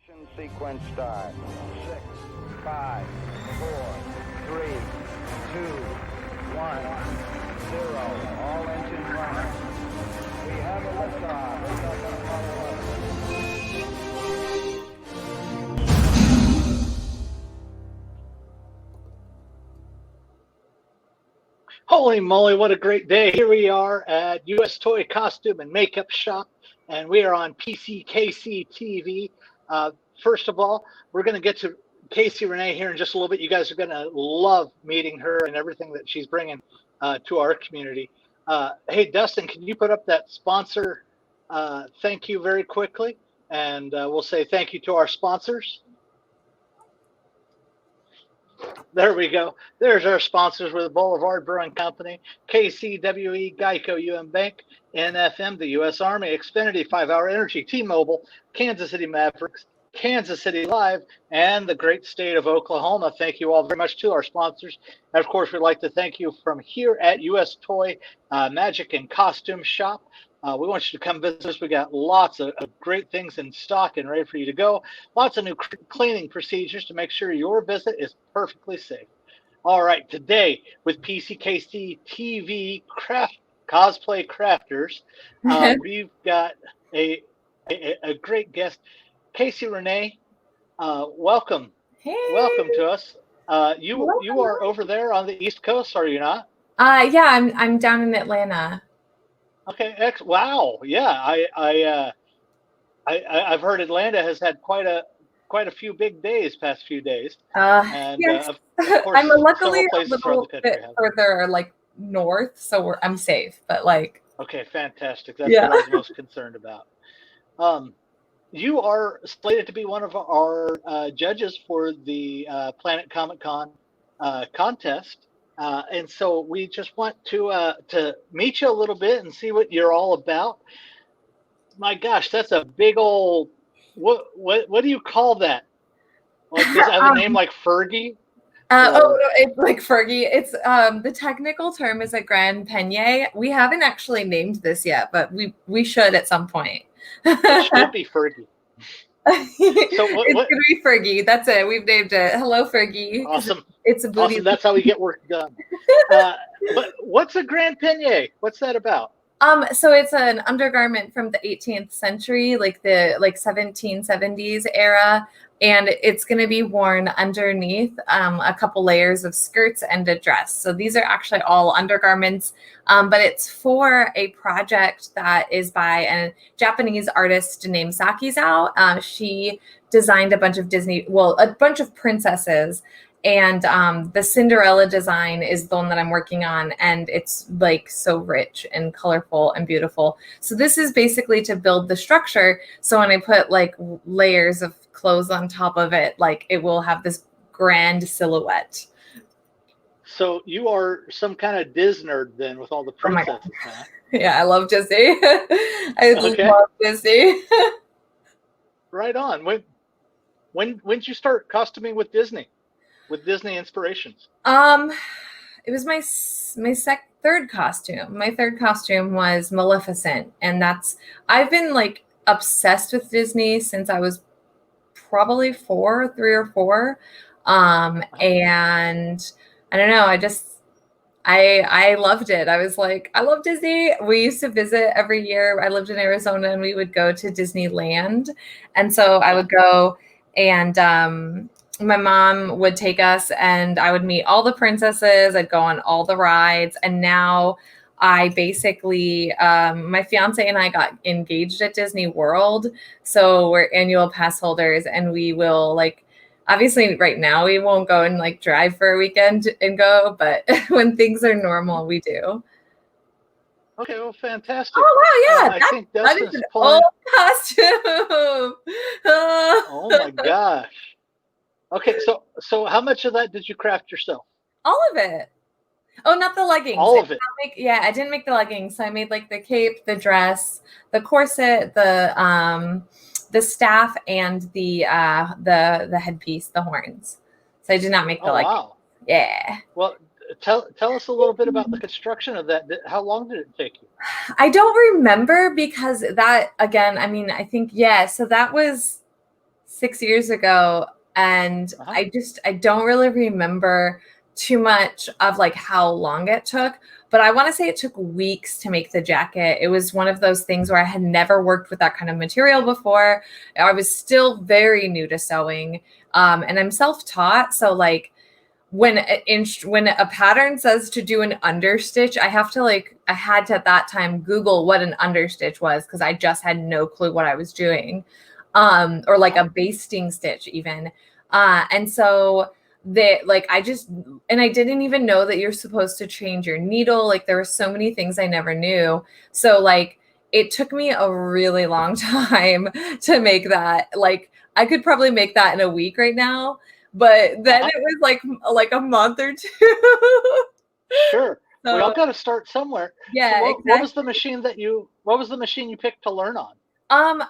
Ignition sequence start. 6, 5, 4, 3, 2, 1, 0. All engines running. We have a liftoff. Liftoff on Apollo 11. Holy moly, what a great day. Here we are at US Toy Costume and Makeup Shop, and we are on PCKC TV. First of all, we're going to get to Casey Renee here in just a little bit. You guys are going to love meeting her and everything that she's bringing to our community. Hey, Dustin, can you put up that sponsor thank you very quickly? And we'll say thank you to our sponsors. There we go. There's our sponsors with Boulevard Brewing Company, KCWE, Geico, UM Bank, NFM, the U.S. Army, Xfinity, 5 Hour Energy, T-Mobile, Kansas City Mavericks, Kansas City Live, and the great state of Oklahoma. Thank you all very much to our sponsors. And of course, we'd like to thank you from here at US Toy Magic and Costume Shop. We want you to come visit us. We got lots of great things in stock and ready for you to go. Lots of new cleaning procedures to make sure your visit is perfectly safe. All right, today with PCKC TV Cosplay Crafters, we've got a great guest. Casey Renee, welcome. Hey. Welcome to us. You are over there on the East Coast, are you not? Yeah, I'm down in Atlanta. Okay, wow. Yeah, I've heard Atlanta has had quite a few big days past few days. And yes. Of course, I'm luckily a little bit further like north, so I'm safe. But like, okay, fantastic. That's what I was most concerned about. You are slated to be one of our judges for the Planet Comic Con contest. And so we just want to meet you a little bit and see what you're all about. My gosh, that's a big old, what do you call that? Like, does it have a name like Fergie? No, it's like Fergie. It's the technical term is a Grand Peignet. We haven't actually named this yet, but we should at some point. It should be Fergie. It's gonna be Fergie. That's it. We've named it. Hello, Fergie. Awesome. It's a booty. Awesome. That's how we get work done. But what's a Grand Peignet? What's that about? So it's an undergarment from the 18th century, like the 1770s era, and it's going to be worn underneath a couple layers of skirts and a dress. So these are actually all undergarments, but it's for a project that is by a Japanese artist named Sakizao. She designed a bunch of princesses. And the Cinderella design is the one that I'm working on, and it's like so rich and colorful and beautiful. So this is basically to build the structure. So when I put like layers of clothes on top of it, like it will have this grand silhouette. So you are some kind of Disney nerd then, with all the princesses. Huh? Yeah, I love Disney. I love Disney. Right on. When did you start costuming with Disney? With Disney inspirations? It was my third costume. My third costume was Maleficent, and I've been like obsessed with Disney since I was probably 3 or 4. And I don't know, I loved it. I was like, I love Disney. We used to visit every year. I lived in Arizona, and we would go to Disneyland, and so I would go and my mom would take us, and I would meet all the princesses. I'd go on all the rides. And now I basically, my fiance and I got engaged at Disney World. So we're annual pass holders, and we will obviously right now we won't go and drive for a weekend and go, but when things are normal, we do. Okay, well, fantastic. Oh, wow, yeah. I think that is an old costume. Oh, my gosh. Okay, so how much of that did you craft yourself? All of it. Oh, not the leggings. All of it. I didn't make the leggings. So I made the cape, the dress, the corset, the staff, and the headpiece, the horns. So I did not make the leggings. Wow. Yeah. Well, tell us a little bit about the construction of that. How long did it take you? I don't remember, because that, again, I mean, I think, so that was 6 years ago, and I don't really remember too much of like how long it took, but I want to say it took weeks to make the jacket. It was one of those things where I had never worked with that kind of material before. I was still very new to sewing, and I'm self-taught, so like when a pattern says to do an understitch, I had to at that time Google what an understitch was, because I just had no clue what I was doing, or like a basting stitch even, and so I didn't even know that you're supposed to change your needle. Like there were so many things I never knew. So like it took me a really long time to make that. Like I could probably make that in a week right now, but then it was like a month or two. Sure. So, We all got to start somewhere. yeah, So exactly. what was the machine you picked to learn on?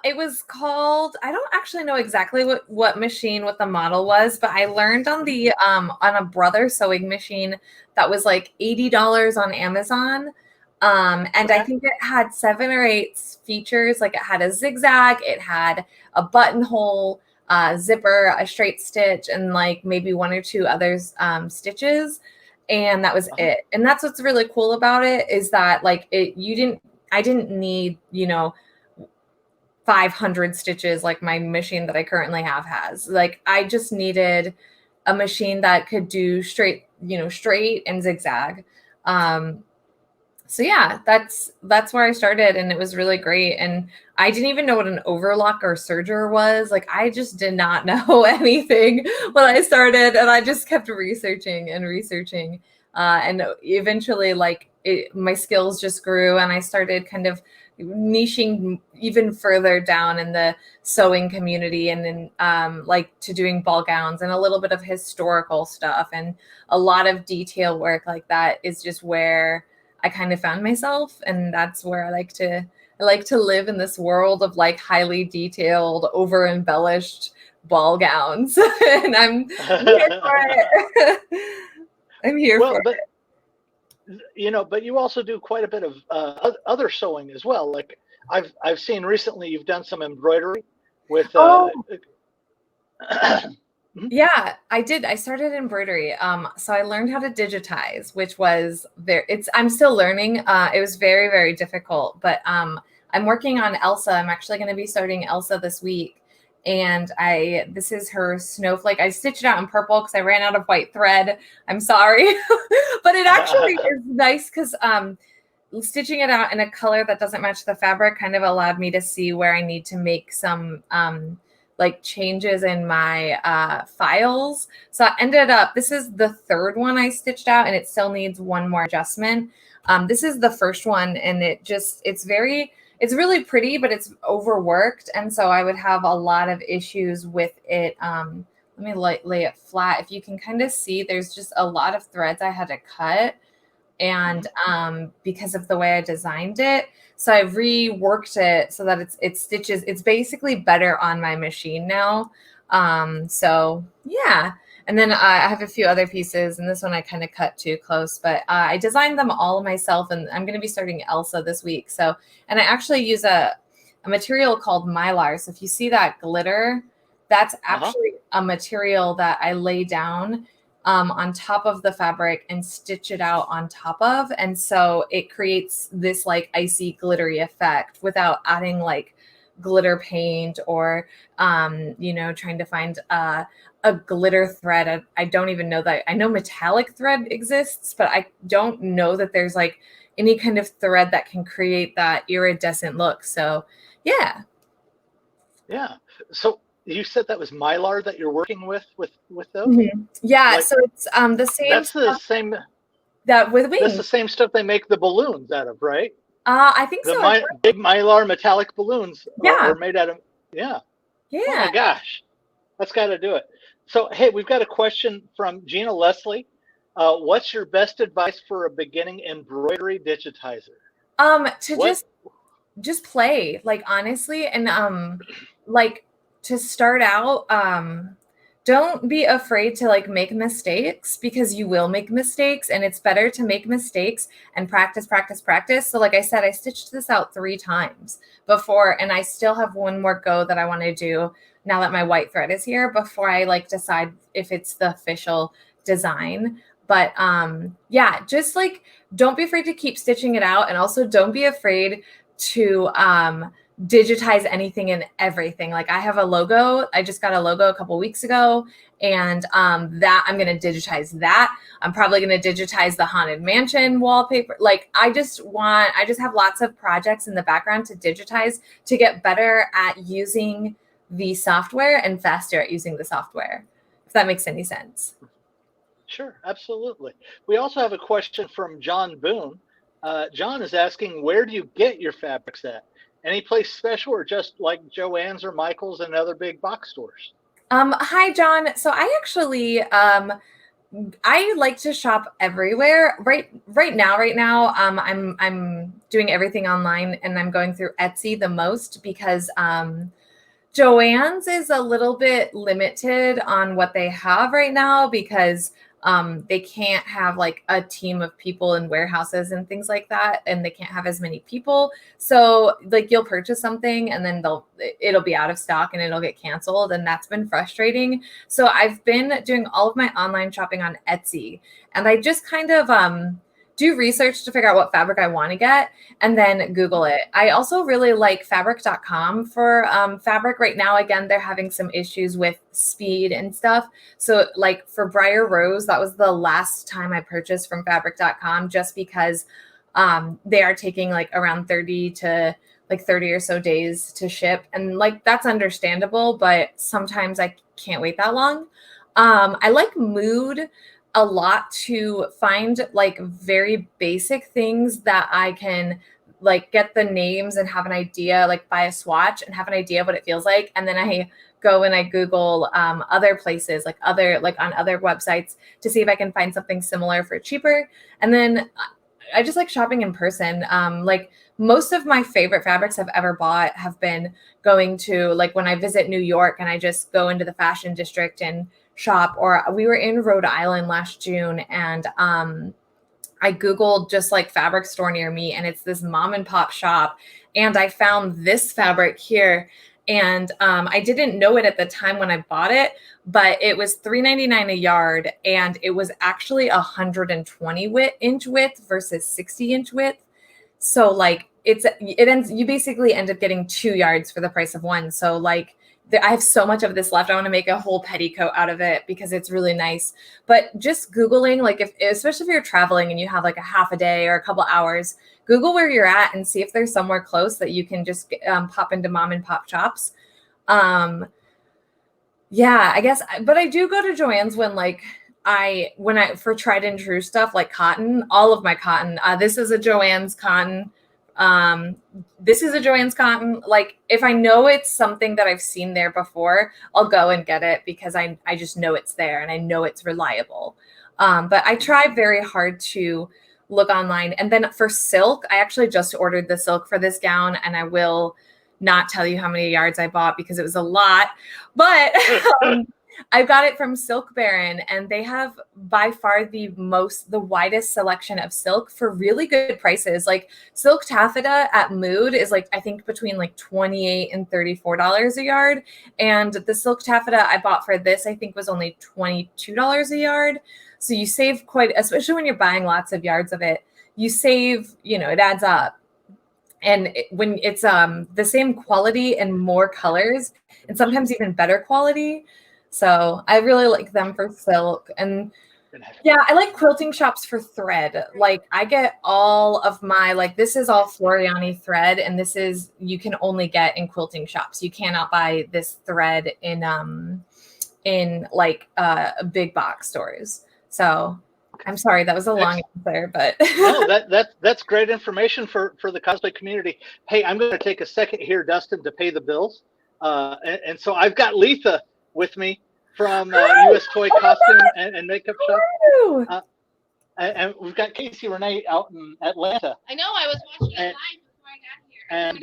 It was called, I don't actually know exactly what the model was, but I learned on on a Brother sewing machine that was like $80 on Amazon. And I think it had 7 or 8 features. Like it had a zigzag, it had a buttonhole, zipper, a straight stitch, and like maybe 1 or 2 others, stitches. And that was it. And that's what's really cool about it, is that like I didn't need, 500 stitches like my machine that I currently have has. Like I just needed a machine that could do straight and zigzag. So yeah, that's where I started, and it was really great. And I didn't even know what an overlock or serger was. Like I just did not know anything when I started, and I just kept researching and researching. And eventually my skills just grew, and I started kind of niching even further down in the sewing community, and then like to doing ball gowns and a little bit of historical stuff, and a lot of detail work like that is just where I kind of found myself. And that's where I like to live, in this world of like highly detailed, over embellished ball gowns. And I'm here for it. I'm here for it. But you also do quite a bit of other sewing as well. Like I've seen recently, you've done some embroidery with. Yeah, I did. I started embroidery. So I learned how to digitize, which was I'm still learning. It was very, very difficult, but I'm working on Elsa. I'm actually going to be starting Elsa this week. And this is her snowflake. I stitched it out in purple because I ran out of white thread. I'm sorry, but it actually is nice because stitching it out in a color that doesn't match the fabric kind of allowed me to see where I need to make some like changes in my files. So I ended up, this is the 3rd one I stitched out, and it still needs 1 more adjustment. This is the first one, and it's really pretty, but it's overworked. And so I would have a lot of issues with it. Let me lay it flat. If you can kind of see, there's just a lot of threads I had to cut. And because of the way I designed it. So I reworked it so that it stitches. It's basically better on my machine now. So yeah. And then I have a few other pieces, and this one I kind of cut too close, but I designed them all myself, and I'm going to be starting Elsa this week. So, and I actually use a material called Mylar. So if you see that glitter, that's actually a material that I lay down on top of the fabric and stitch it out on top of. And so it creates this like icy glittery effect without adding like glitter paint or, trying to find a glitter thread. I don't even know that. I know metallic thread exists, but I don't know that there's like any kind of thread that can create that iridescent look. So yeah. Yeah. So you said that was Mylar that you're working with those? Mm-hmm. Yeah. Like, so it's the same. That's the same. That with wings. That's the same stuff they make the balloons out of, right? I think so. Big Mylar metallic balloons are made out of. Yeah. Yeah. Oh my gosh, that's got to do it. So hey, we've got a question from Gina Leslie. What's your best advice for a beginning embroidery digitizer? Just play, like honestly, and like to start out, don't be afraid to like make mistakes, because you will make mistakes, and it's better to make mistakes and practice. So like I said, I stitched this out 3 times before, and I still have one more go that I want to do now that my white thread is here before I like decide if it's the official design. But yeah, just like don't be afraid to keep stitching it out, and also don't be afraid to digitize anything and everything. Like I have a logo. I just got a logo a couple weeks ago, and that I'm going to digitize that. I'm probably going to digitize the Haunted Mansion wallpaper. Like I just have lots of projects in the background to digitize to get better at using the software and faster at using the software, if that makes any sense. Sure, absolutely. We also have a question from John Boone. John is asking, where do you get your fabrics at? Any place special, or just like Joann's or Michael's and other big box stores? Hi, John. So I actually, I like to shop everywhere. Right now, I'm doing everything online, and I'm going through Etsy the most because Joann's is a little bit limited on what they have right now, because they can't have like a team of people in warehouses and things like that, and they can't have as many people. So like you'll purchase something and then it'll be out of stock and it'll get canceled, and that's been frustrating. So I've been doing all of my online shopping on Etsy, and I just kind of do research to figure out what fabric I want to get and then Google it. I also really like fabric.com for fabric. Right now, again, they're having some issues with speed and stuff. So like for Briar Rose, that was the last time I purchased from fabric.com, just because they are taking like around 30 or so days to ship. And like, that's understandable, but sometimes I can't wait that long. I like Mood a lot to find like very basic things that I can like get the names and have an idea, like buy a swatch and have an idea of what it feels like. And then I go and I Google other places, like on other websites, to see if I can find something similar for cheaper. And then I just like shopping in person. Like most of my favorite fabrics I've ever bought have been going to like when I visit New York and I just go into the fashion district and shop. Or we were in Rhode Island last June, and I Googled just like fabric store near me, and it's this mom and pop shop, and I found this fabric here. And I didn't know it at the time when I bought it, but it was $3.99 a yard, and it was actually 120 inch width versus 60 inch width. So like you basically end up getting 2 yards for the price of one. So like I have so much of this left. I want to make a whole petticoat out of it because it's really nice. But just Googling, like especially if you're traveling and you have like a half a day or a couple hours, Google where you're at and see if there's somewhere close that you can just pop into mom and pop shops. Yeah, I guess, but I do go to Joann's when for tried and true stuff like cotton, all of my cotton. This is a Joann's cotton. This is a Joann's cotton. Like if I know it's something that I've seen there before, I'll go and get it because I just know it's there and I know it's reliable. But I try very hard to look online. And then for silk, I actually just ordered the silk for this gown, and I will not tell you how many yards I bought because it was a lot, but I got it from Silk Baron, and they have by far the widest selection of silk for really good prices. Like silk taffeta at Mood is like, I think between like $28 and $34 a yard. And the silk taffeta I bought for this, I think was only $22 a yard. So you save especially when you're buying lots of yards of it, you save, it adds up. And when it's the same quality and more colors, and sometimes even better quality. So I really like them for silk. And yeah, I like quilting shops for thread. Like I get all of my, like this is all Floriani thread, and you can only get in quilting shops. You cannot buy this thread in like big box stores. So I'm sorry, that was a long answer, but no, that's great information for the cosplay community. Hey, I'm going to take a second here, Dustin, to pay the bills. And so I've got Letha with me from US Toy Costume and Makeup Shop. And we've got Casey Renee out in Atlanta. I know, I was watching it live before I got here. And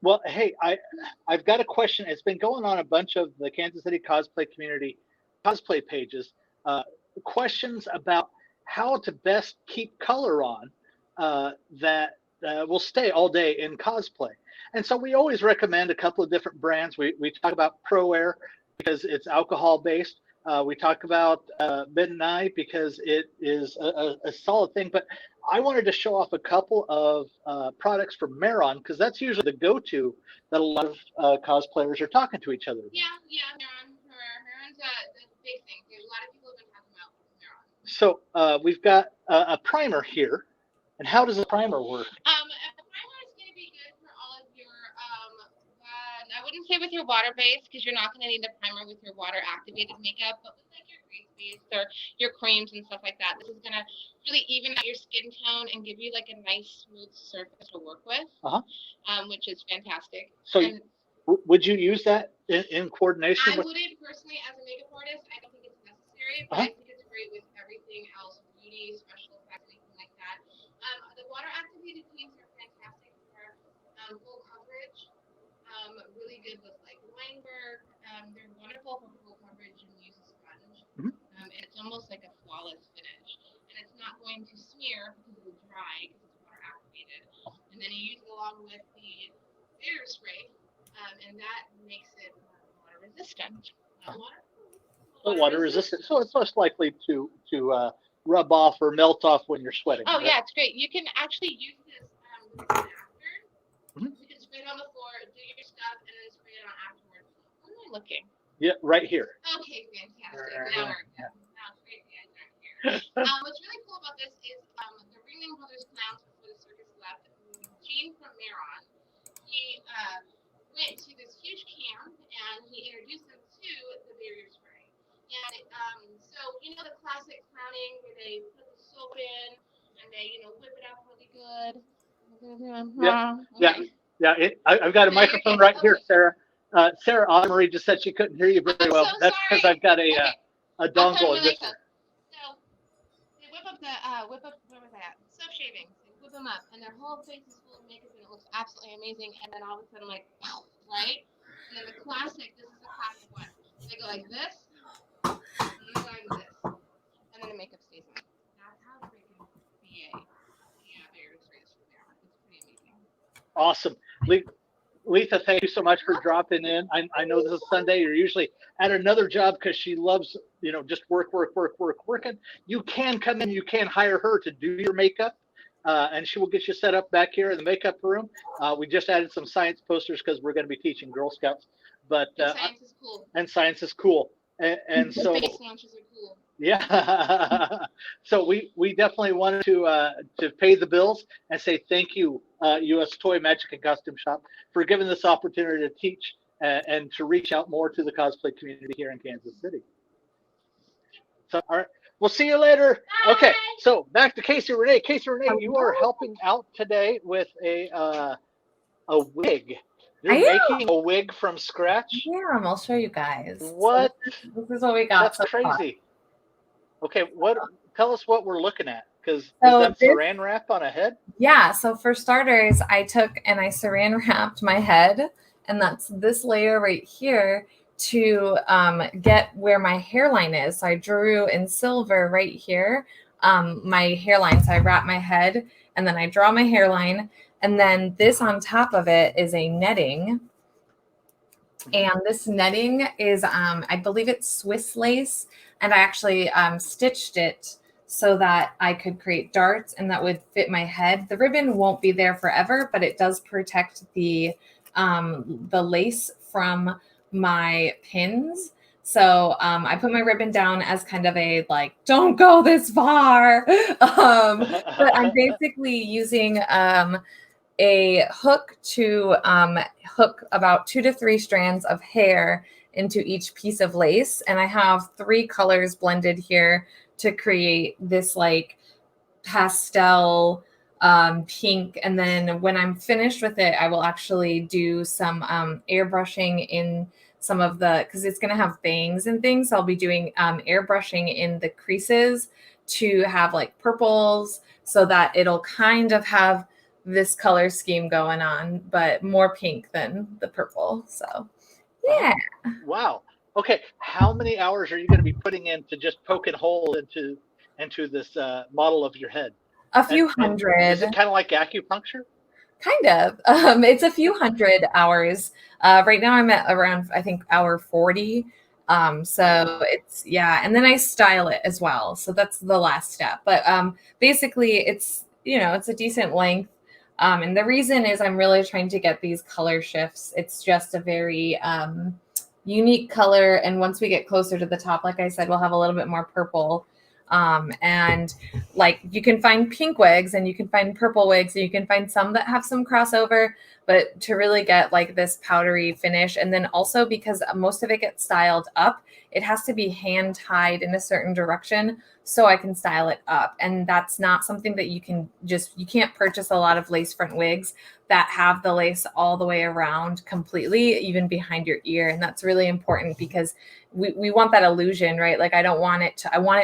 Well, hey, I've got a question. It's been going on a bunch of the Kansas City cosplay community cosplay pages. Uh, Questions about how to best keep color on that will stay all day in cosplay. And so we always recommend a couple of different brands. We talk about Pro Air because it's alcohol based. We talk about Midnight because it is a solid thing. But I wanted to show off a couple of products from Maron because that's usually the go-to that a lot of cosplayers are talking to each other about. Yeah, Maron's the big thing. A lot of people have been talking about Maron. So we've got a primer here. And how does a primer work? A primer is going to be good for all of your, I wouldn't say with your water base because you're not going to need a primer with your water activated makeup, but with like your grease base or your creams and stuff like that. This is going to really even out your skin tone and give you like a nice smooth surface to work with, which is fantastic. So would you use that in coordination? I wouldn't personally as a makeup artist. I don't think it's necessary, but I think it's great with everything else, beauty, special effects, anything like that. The water activated paints are fantastic for full coverage. Really good with like line work. They're wonderful for full coverage and use a sponge. And it's almost like a flawless finish. And it's not going to smear because it will dry because it's water activated. And then you use it along with the air spray, and that makes it water resistant. Water resistant, so it's less likely to rub off or melt off when you're sweating. Oh, right? Yeah, it's great. You can actually use this after. You can spray it on the floor, do your stuff, and then spray it on afterwards. Where am I looking? Yeah, right here. Okay, fantastic. Now it's great. What's really cool about this is the Ringling Brothers clowns before the circus left. Gene from Maron, he went to this huge camp and he introduced them to the barrier spray. And so you know the classic clowning where they put the soap in and they whip it out really good. Yeah. I've got a microphone right here, Sarah. Sarah Marie just said she couldn't hear you very well. That's because I've got a dongle in this. So they whip up where was that? Soap shavings. They whip them up, and their whole face is full of makeup, and it looks absolutely amazing. And then all of a sudden, like, pow, right? And then the classic. This is the classic one. They go like this, and they go like this, and then the makeup stays on. That's how freaking BA. Yeah, very serious from there. It's pretty amazing. Awesome. Letha, thank you so much for dropping in. I know this is Sunday. You're usually at another job because she loves, just working. You can come in. You can hire her to do your makeup, and she will get you set up back here in the makeup room. We just added some science posters because we're going to be teaching Girl Scouts. But science is cool. And science is cool. And so space launches are cool. Yeah. So we definitely wanted to pay the bills and say thank you, U.S. Toy Magic and Costume Shop, for giving this opportunity to teach and to reach out more to the cosplay community here in Kansas City. So, all right. We'll see you later. Bye. Okay. So back to Casey Renee. Casey Renee, you are helping out today with a wig. You're making a wig from scratch? Yeah, I'll show you guys. What? So this is what we got. That's crazy. Okay, tell us what we're looking at, because is So that saran wrap on a head? Yeah, so for starters, I took and I saran wrapped my head, and that's this layer right here to get where my hairline is. So I drew in silver right here my hairline. So I wrap my head, and then I draw my hairline, and then this on top of it is a netting. And this netting is, I believe it's Swiss lace, and I actually stitched it so that I could create darts and that would fit my head. The ribbon won't be there forever, but it does protect the lace from my pins. So I put my ribbon down as kind of a like, don't go this far. But I'm basically using a hook to hook about 2 to 3 strands of hair into each piece of lace. And I have 3 colors blended here to create this like pastel pink. And then when I'm finished with it, I will actually do some airbrushing in some of because it's going to have bangs and things. So I'll be doing airbrushing in the creases to have like purples so that it'll kind of have this color scheme going on, but more pink than the purple. So yeah. Wow. Okay. How many hours are you going to be putting in to just poking holes into this model of your head? A few And hundred. is it kind of like acupuncture? Kind of. It's a few hundred hours. Right now I'm at around, I think, hour 40. So it's, yeah. And then I style it as well. So that's the last step. But basically it's, it's a decent length. And the reason is I'm really trying to get these color shifts. It's just a very unique color. And once we get closer to the top, like I said, we'll have a little bit more purple. And like you can find pink wigs and you can find purple wigs and you can find some that have some crossover, but to really get like this powdery finish. And then also because most of it gets styled up, it has to be hand tied in a certain direction so I can style it up. And that's not something that you can't purchase a lot of lace front wigs that have the lace all the way around completely, even behind your ear. And that's really important because we want that illusion, right? Like I want it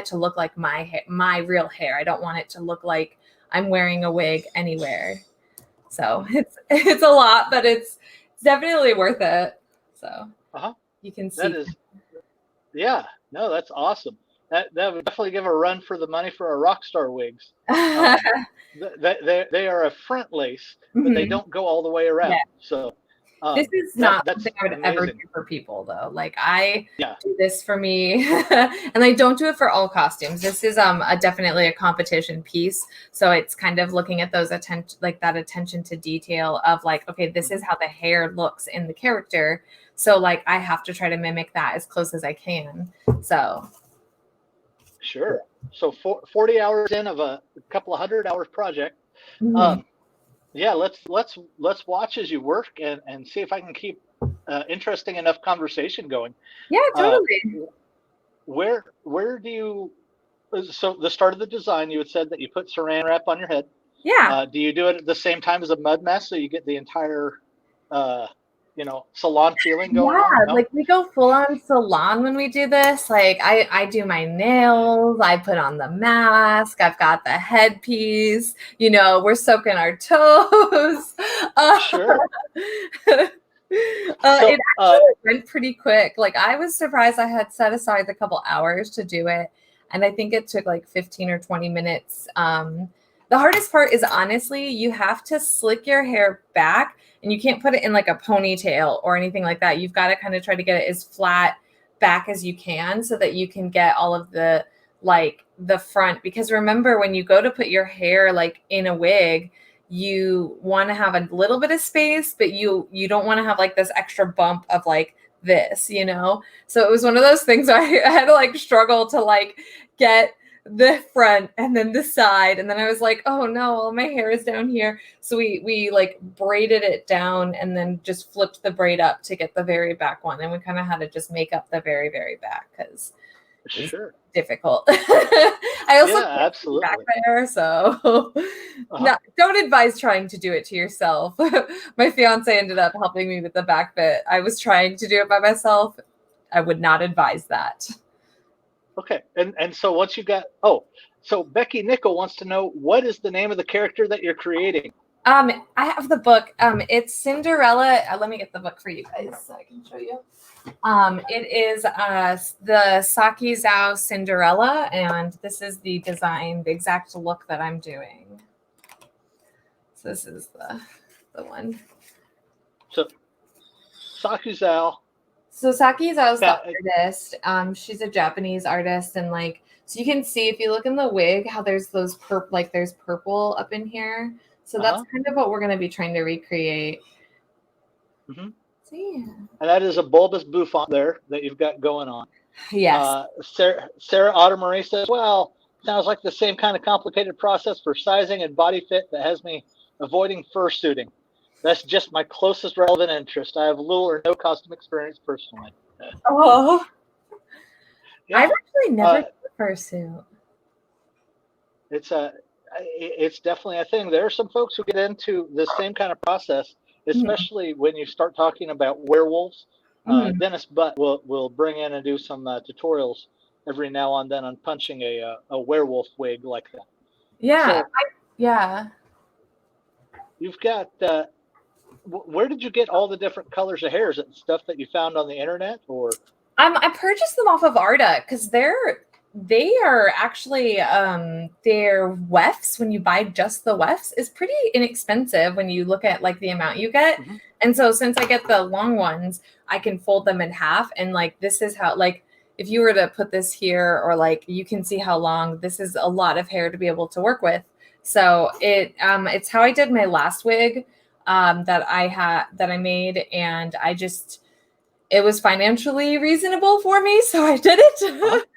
to look like my real hair. I don't want it to look like I'm wearing a wig anywhere. So it's a lot, but it's definitely worth it. So you can see. Yeah, no, that's awesome. That would definitely give a run for the money for our rock star wigs. They are a front lace, but they don't go all the way around. Yeah. So this is not something I would ever do for people, though. Like I do this for me, and I don't do it for all costumes. This is definitely a competition piece, so it's kind of looking at those attention to detail of like, okay, this is how the hair looks in the character. So like I have to try to mimic that as close as I can. So sure. So 40 hours in of a couple of 100-hour project. Yeah, let's watch as you work and see if I can keep interesting enough conversation going. Yeah, totally. Where do you? So the start of the design, you had said that you put Saran wrap on your head. Yeah. Do you do it at the same time as a mud mess, so you get the entire, salon feeling going on? Yeah, like we go full on salon when we do this. Like I do my nails, I put on the mask, I've got the headpiece, we're soaking our toes. Sure. It actually went pretty quick. Like I was surprised. I had set aside a couple hours to do it, and I think it took like 15 or 20 minutes. The hardest part is honestly, you have to slick your hair back and you can't put it in like a ponytail or anything like that. You've got to kind of try to get it as flat back as you can so that you can get all of the front. Because remember, when you go to put your hair like in a wig, you want to have a little bit of space, but you don't want to have like this extra bump of like this, So it was one of those things where I had to like struggle to like get the front and then the side, and then I was like, oh no, all my hair is down here. So we like braided it down and then just flipped the braid up to get the very back one, and we kind of had to just make up the very, very back because it's difficult. I also absolutely back there, so don't advise trying to do it to yourself. My fiance ended up helping me with the back bit. I was trying to do it by myself. I would not advise that. Okay, and so once you got, so Becky Nickel wants to know, what is the name of the character that you're creating? I have the book. It's Cinderella. Let me get the book for you guys so I can show you. It is the Saki Zhao Cinderella, and this is the design, the exact look that I'm doing. So this is the one. So Saki Zhao. So Saki Zhao is the artist. She's a Japanese artist, and like, so you can see if you look in the wig how there's those there's purple up in here. So that's kind of what we're going to be trying to recreate. Mm-hmm. So yeah. And that is a bulbous bouffant there that you've got going on. Yes. Sarah Ottermarie says, well, sounds like the same kind of complicated process for sizing and body fit that has me avoiding fursuiting. That's just my closest relevant interest. I have little or no costume experience personally. Oh. Yeah. I've actually never done a fursuit. It's definitely a thing. There are some folks who get into the same kind of process, especially when you start talking about werewolves. Dennis Butt will bring in and do some tutorials every now and then on punching a werewolf wig like that. Yeah. you've got. Where did you get all the different colors of hair? Is it stuff that you found on the internet, or? I purchased them off of Arda because they are actually their wefts, when you buy just the wefts, is pretty inexpensive when you look at like the amount you get. Mm-hmm. And so since I get the long ones, I can fold them in half, and like this is how, like, if you were to put this here, or like you can see how long this is, a lot of hair to be able to work with. So it's how I did my last wig that I made, and it was financially reasonable for me, so I did it.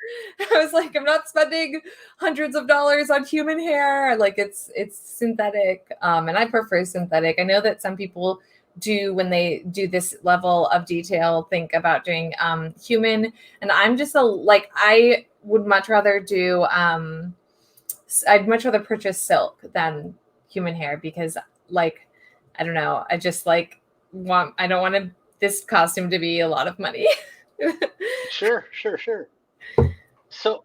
I was like, I'm not spending hundreds of dollars on human hair. Like it's synthetic, and I prefer synthetic. I know that some people do, when they do this level of detail, think about doing human, and I'm just I would much rather do I'd much rather purchase silk than human hair, because like, I don't know, I just like I don't want this costume to be a lot of money. Sure. So,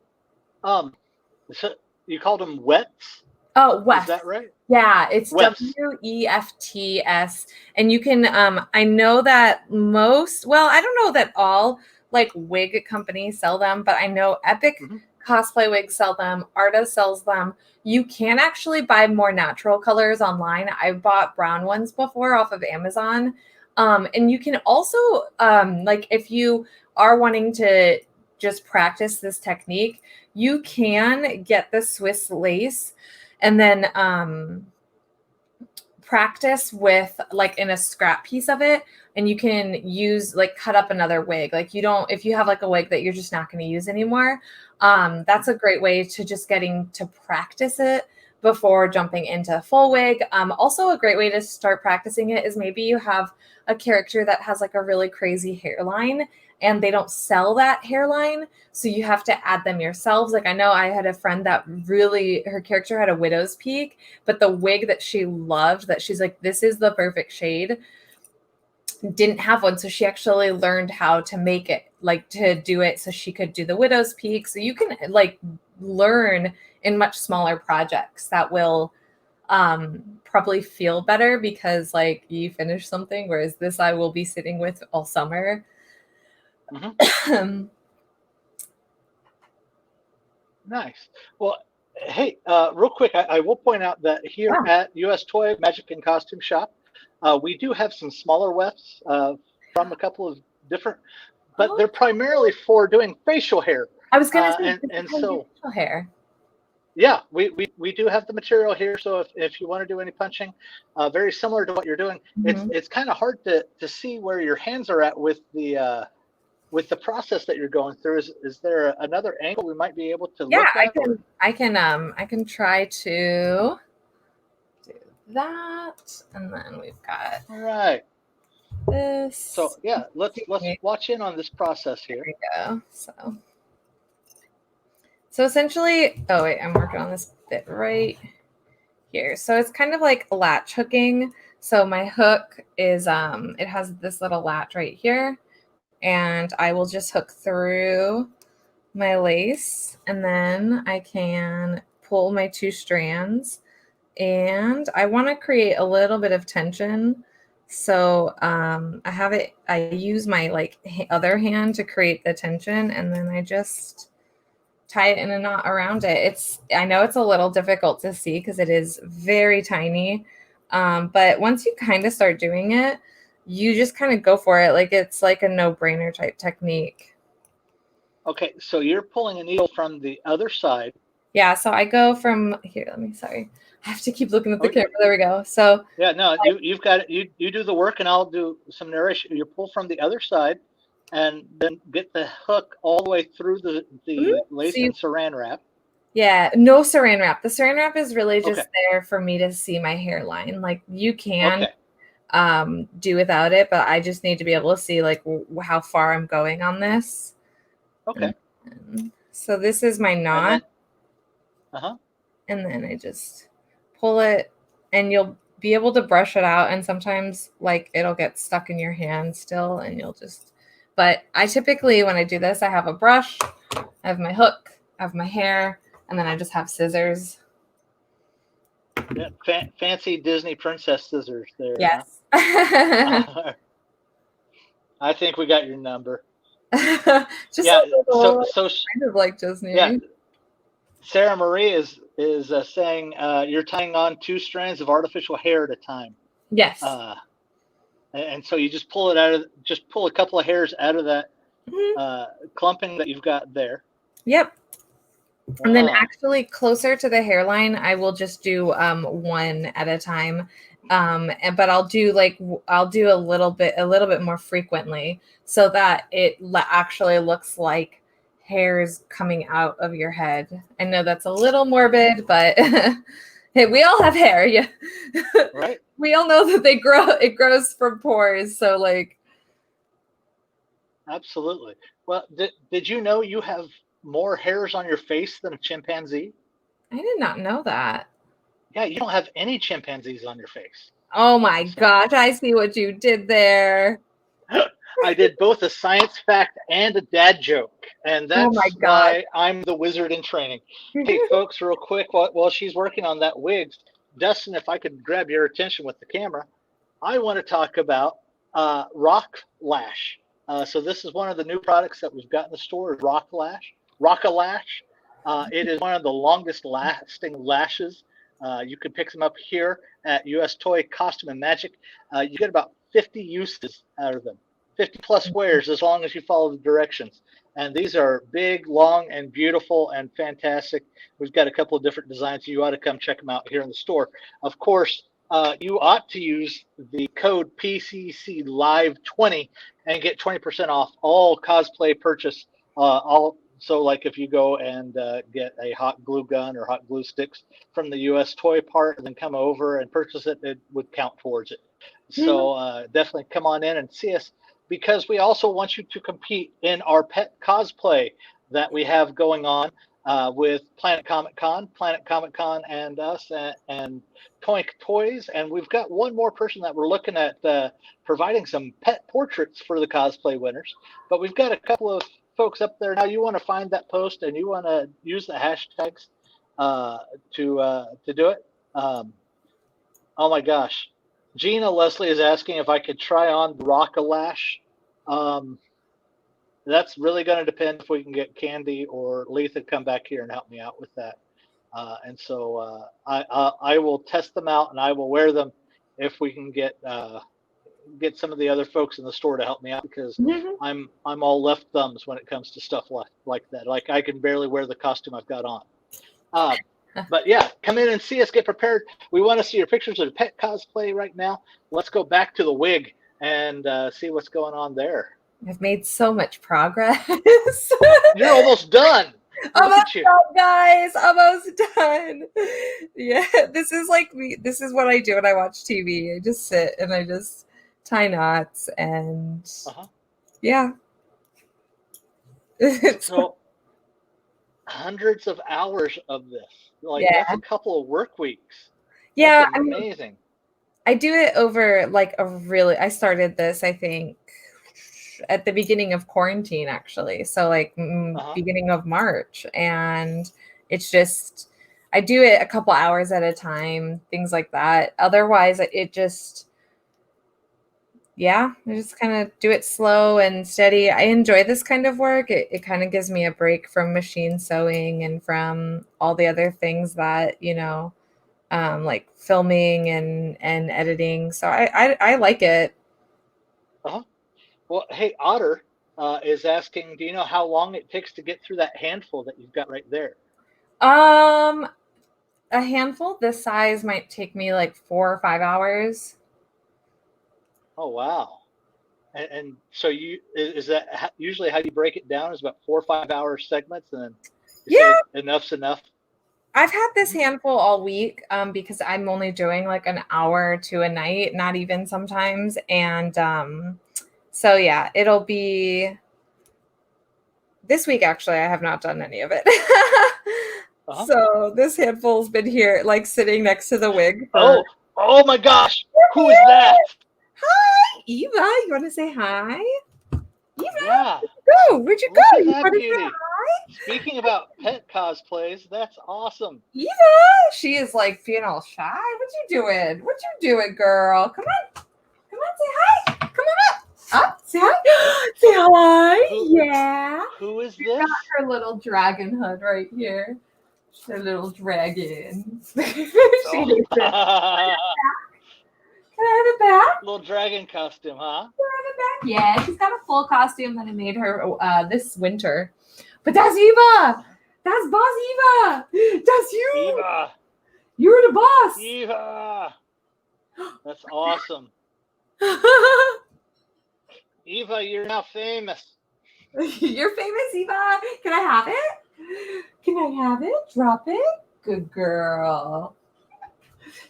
so you called them wets? Oh, wefts. Is that right? Yeah, it's Wefts. WEFTS. And you can, I know that I don't know that all like wig companies sell them, but I know Epic Cosplay Wigs sell them. Arda sells them. You can actually buy more natural colors online. I've bought brown ones before off of Amazon. And you can also, like, if you are wanting to just practice this technique, you can get the Swiss lace and then practice with like in a scrap piece of it, and you can use like cut up another wig. Like if you have like a wig that you're just not going to use anymore, that's a great way to just getting to practice it before jumping into full wig. Also a great way to start practicing it is maybe you have a character that has like a really crazy hairline and they don't sell that hairline, so you have to add them yourselves. Like I know I had a friend that her character had a widow's peak, but the wig that she loved, that she's like, this is the perfect shade, didn't have one. So she actually learned how to make it, like to do it so she could do the widow's peak. So you can like learn in much smaller projects that will probably feel better, because like you finish something, whereas this I will be sitting with all summer. Nice. Well, hey, real quick, I will point out that here at US Toy Magic and Costume Shop, we do have some smaller wefts from a couple of different, but they're primarily for doing facial hair. I was going to say, and so facial hair. Yeah, we do have the material here. So if you want to do any punching, very similar to what you're doing, it's kind of hard to see where your hands are at with the process that you're going through. Is there another angle we might be able to look at? I can try to do that, and then we've got all right this. So yeah, let's watch in on this process here. There we go. So essentially, oh wait, I'm working on this bit right here. So it's kind of like latch hooking. So my hook is it has this little latch right here, and I will just hook through my lace, and then I can pull my two strands, and I want to create a little bit of tension. So I use my like other hand to create the tension, and then I just tie it in a knot around it. I know it's a little difficult to see because it is very tiny, but once you kind of start doing it, you just kind of go for it. Like it's like a no-brainer type technique. Okay, so you're pulling a needle from the other side. Yeah, so I go from here. I have to keep looking at the camera. There we go. So yeah, no, you've got it. You do the work, and I'll do some narration. You pull from the other side, and then get the hook all the way through the lace and saran wrap. Yeah, no saran wrap. The saran wrap is really just there for me to see my hairline. Like you can do without it, but I just need to be able to see like how far I'm going on this. Okay. So this is my knot. And then I just pull it, and you'll be able to brush it out. And sometimes like it'll get stuck in your hand still, and you'll just. But I typically, when I do this, I have a brush, I have my hook, I have my hair, and then I just have scissors. Yeah, fancy Disney princess scissors there. Yes. Huh? I think we got your number. Just Yeah. a little, So kind of like Disney. yeah. Sarah Marie is saying you're tying on 2 strands of artificial hair at a time. Yes. And so you just pull a couple of hairs out of that clumping that you've got there. Yep. And then Wow. actually closer to the hairline, I will just do one at a time. But I'll do a little bit more frequently so that it actually looks like hairs coming out of your head. I know that's a little morbid, but hey, we all have hair. Yeah. Right. We all know that it grows from pores. So like. Absolutely. Well, did you know you have more hairs on your face than a chimpanzee? I did not know that. Yeah, you don't have any chimpanzees on your face. Oh my gosh, I see what you did there. I did both a science fact and a dad joke, and Oh that's my God. why I'm the wizard in training. Hey, folks, real quick, while she's working on that wig, Dustin, if I could grab your attention with the camera, I want to talk about Rock Lash. So this is one of the new products that we've got in the store, Rock Lash. It is one of the longest lasting lashes. You can pick them up here at US Toy Costume and Magic. You get about 50 uses out of them, 50 plus wears as long as you follow the directions. And these are big, long, and beautiful and fantastic. We've got a couple of different designs. You ought to come check them out here in the store. Of course, you ought to use the code PCC Live 20 and get 20% off all cosplay purchase. So like if you go and get a hot glue gun or hot glue sticks from the US Toy Part and then come over and purchase it, it would count towards it. So definitely come on in and see us, because we also want you to compete in our pet cosplay that we have going on with Planet Comic Con and us and Toink Toys. And we've got one more person that we're looking at providing some pet portraits for the cosplay winners. But we've got a couple of folks up there now. You want to find that post and you want to use the hashtags to do it. Oh my gosh. Gina Leslie is asking if I could try on the Rock-A-Lash. That's really going to depend if we can get Candy or Letha to come back here and help me out with that. And so I will test them out and I will wear them if we can get some of the other folks in the store to help me out, because I'm all left thumbs when it comes to stuff like that. Like I can barely wear the costume I've got on. But yeah, come in and see us, get prepared. We want to see your pictures of the pet cosplay right now. Let's go back to the wig and see what's going on there. I've made so much progress. You're almost done. Almost done, guys. Almost done. Yeah, this is like me. This is what I do when I watch TV. I just sit and I just tie knots and yeah. So hundreds of hours of this. Like that's a couple of work weeks. Yeah, that's amazing. I do it over like I started this, I think, at the beginning of quarantine, actually. So like beginning of March. And it's just, I do it a couple hours at a time, things like that. Otherwise, I just kind of do it slow and steady. I enjoy this kind of work. It kind of gives me a break from machine sewing and from all the other things that, like filming and editing. So I like it. Well, hey, Otter is asking, do you know how long it takes to get through that handful that you've got right there? A handful this size might take me like 4 or 5 hours. Oh, wow. And so is that usually how you break it down, is about 4 or 5 hour segments, and then you say enough's enough? I've had this handful all week because I'm only doing like an hour to a night, not even sometimes. And so yeah, it'll be this week. Actually, I have not done any of it. So this handful's been here, like sitting next to the wig. Oh my gosh. Who is that? Hi, Eva. You want to say hi? Eva, yeah. where'd you go? You want to say hi? Speaking about pet cosplays, that's awesome. Eva, she is like feeling all shy. What you doing? What you doing, girl? Come on, say hi. Come on up, say hi, say hi. Yeah. Who is She's this? got her little dragon hood right here. She's a little dragon. She hates it. Can I have it back? Little dragon costume, huh? Yeah, she's got a full costume that I made her this winter. But that's Eva. That's Boss Eva. That's you. Eva. You're the boss. Eva. That's awesome. Eva, you're now famous. You're famous, Eva. Can I have it? Can I have it? Drop it. Good girl.